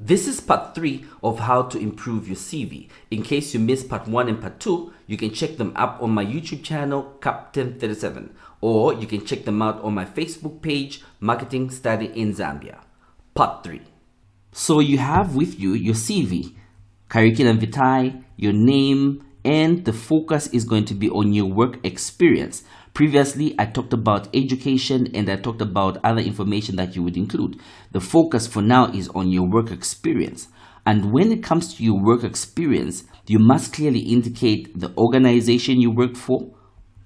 This is part 3 of how to improve your CV. In case you missed part 1 and part 2, you can check them up on my YouTube channel, Captain37, or you can check them out on my Facebook page, Marketing Study in Zambia. Part 3. So you have with you your CV, curriculum vitae, your name, and the focus is going to be on your work experience. Previously, I talked about education and I talked about other information that you would include. The focus for now is on your work experience. And when it comes to your work experience, you must clearly indicate the organization you work for.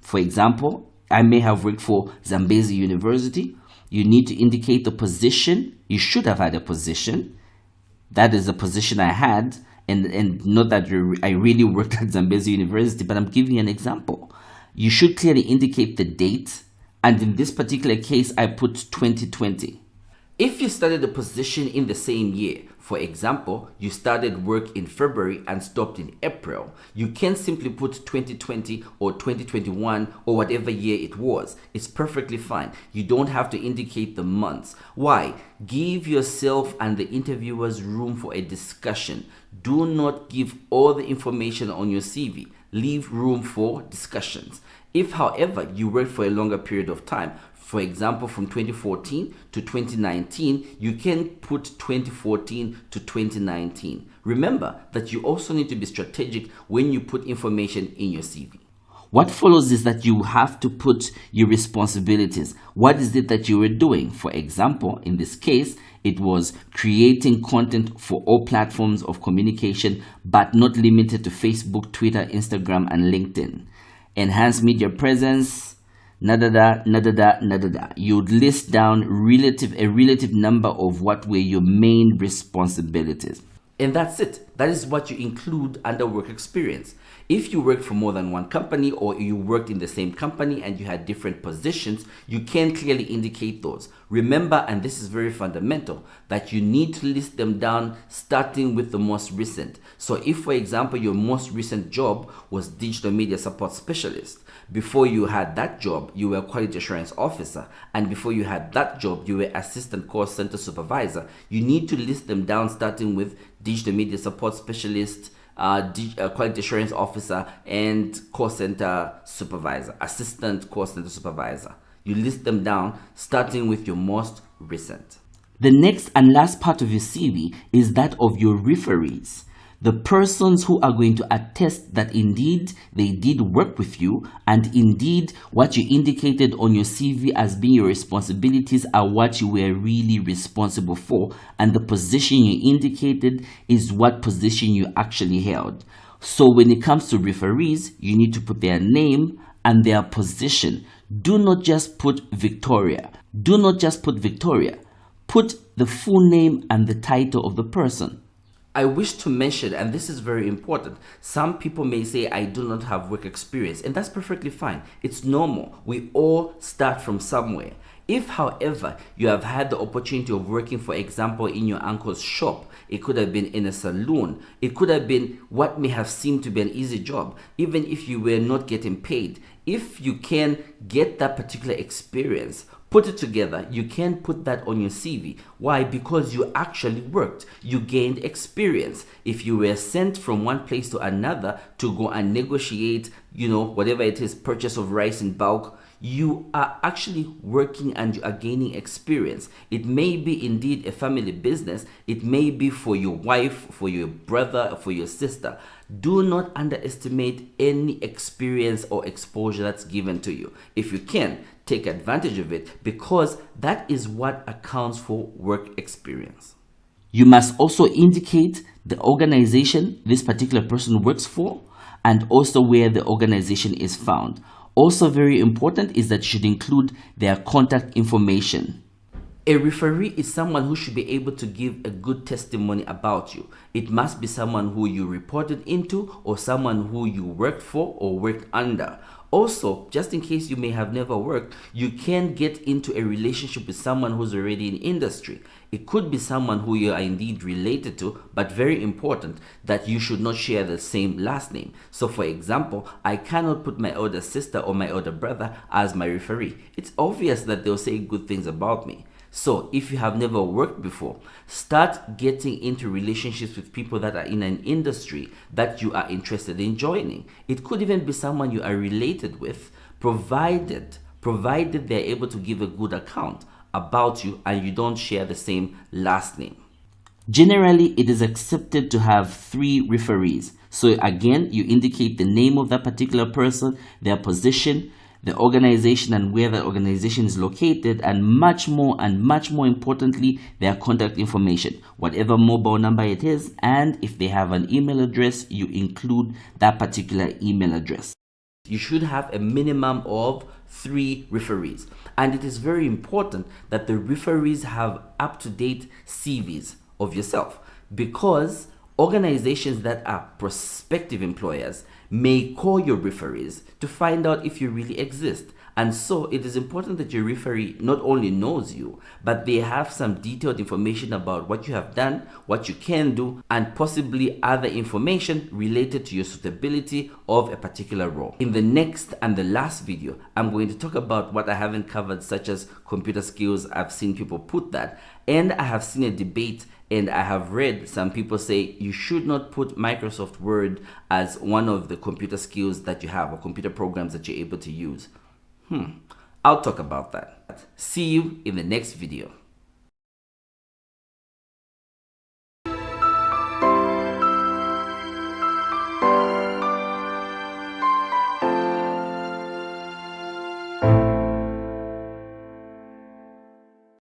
For example, I may have worked for Zambezi University. You need to indicate the position. You should have had a position. That is the position I had. And not that I really worked at Zambezi University, but I'm giving you an example. You should clearly indicate the date, and in this particular case, I put 2020. If you started a position in the same year, for example, you started work in February and stopped in April, you can simply put 2020 or 2021 or whatever year it was. It's perfectly fine. You don't have to indicate the months. Why? Give yourself and the interviewers room for a discussion. Do not give all the information on your CV. Leave room for discussions. If, however, you work for a longer period of time, for example, from 2014 to 2019, you can put 2014 to 2019. Remember that you also need to be strategic when you put information in your CV. What follows is that you have to put your responsibilities. What is it that you were doing? For example, in this case, it was creating content for all platforms of communication, but not limited to Facebook, Twitter, Instagram, and LinkedIn. Enhance media presence, nadada. You'd list down a relative number of what were your main responsibilities. And that's it. That is what you include under work experience. If you worked for more than one company or you worked in the same company and you had different positions, you can clearly indicate those. Remember, and this is very fundamental, that you need to list them down starting with the most recent. So if, for example, your most recent job was digital media support specialist, before you had that job, you were quality assurance officer, and before you had that job, you were assistant call center supervisor. You need to list them down starting with digital media support specialist, quality assurance officer, and call center supervisor, assistant call center supervisor. You list them down starting with your most recent. The next and last part of your CV is that of your referees. The persons who are going to attest that indeed they did work with you and indeed what you indicated on your CV as being your responsibilities are what you were really responsible for, and the position you indicated is what position you actually held. So when it comes to referees, you need to put their name and their position. Do not just put Victoria. Put the full name and the title of the person. I wish to mention, and this is very important, some people may say I do not have work experience, and that's perfectly fine. It's normal. We all start from somewhere. If, however, you have had the opportunity of working, for example, in your uncle's shop, it could have been in a saloon, it could have been what may have seemed to be an easy job, even if you were not getting paid. If you can get that particular experience, put it together, you can put that on your CV. Why? Because you actually worked. You gained experience. If you were sent from one place to another to go and negotiate, whatever it is, purchase of rice in bulk, you are actually working and you are gaining experience. It may be indeed a family business. It may be for your wife, for your brother, for your sister. Do not underestimate any experience or exposure that's given to you. If you can, take advantage of it, because that is what accounts for work experience. You must also indicate the organization this particular person works for and also where the organization is found. Also very important is that you should include their contact information. A referee is someone who should be able to give a good testimony about you. It must be someone who you reported into or someone who you worked for or worked under. Also, just in case you may have never worked, you can get into a relationship with someone who's already in industry. It could be someone who you are indeed related to, but very important that you should not share the same last name. So for example, I cannot put my older sister or my older brother as my referee. It's obvious that they'll say good things about me. So if you have never worked before, start getting into relationships with people that are in an industry that you are interested in joining. It could even be someone you are related with, provided they're able to give a good account about you and you don't share the same last name. Generally, it is accepted to have 3 referees. So again, you indicate the name of that particular person, their position, the organization and where the organization is located, and much more importantly, their contact information, whatever mobile number it is, and if they have an email address, you include that particular email address. You should have a minimum of 3 referees, and it is very important that the referees have up-to-date CVs of yourself, because organizations that are prospective employers may call your referees to find out if you really exist. And so it is important that your referee not only knows you, but they have some detailed information about what you have done, what you can do, and possibly other information related to your suitability of a particular role. In the next and the last video, I'm going to talk about what I haven't covered, such as computer skills. I've seen people put that, and I have seen a debate, and I have read some people say you should not put Microsoft Word as one of the computer skills that you have, or computer programs that you're able to use. I'll talk about that. See you in the next video.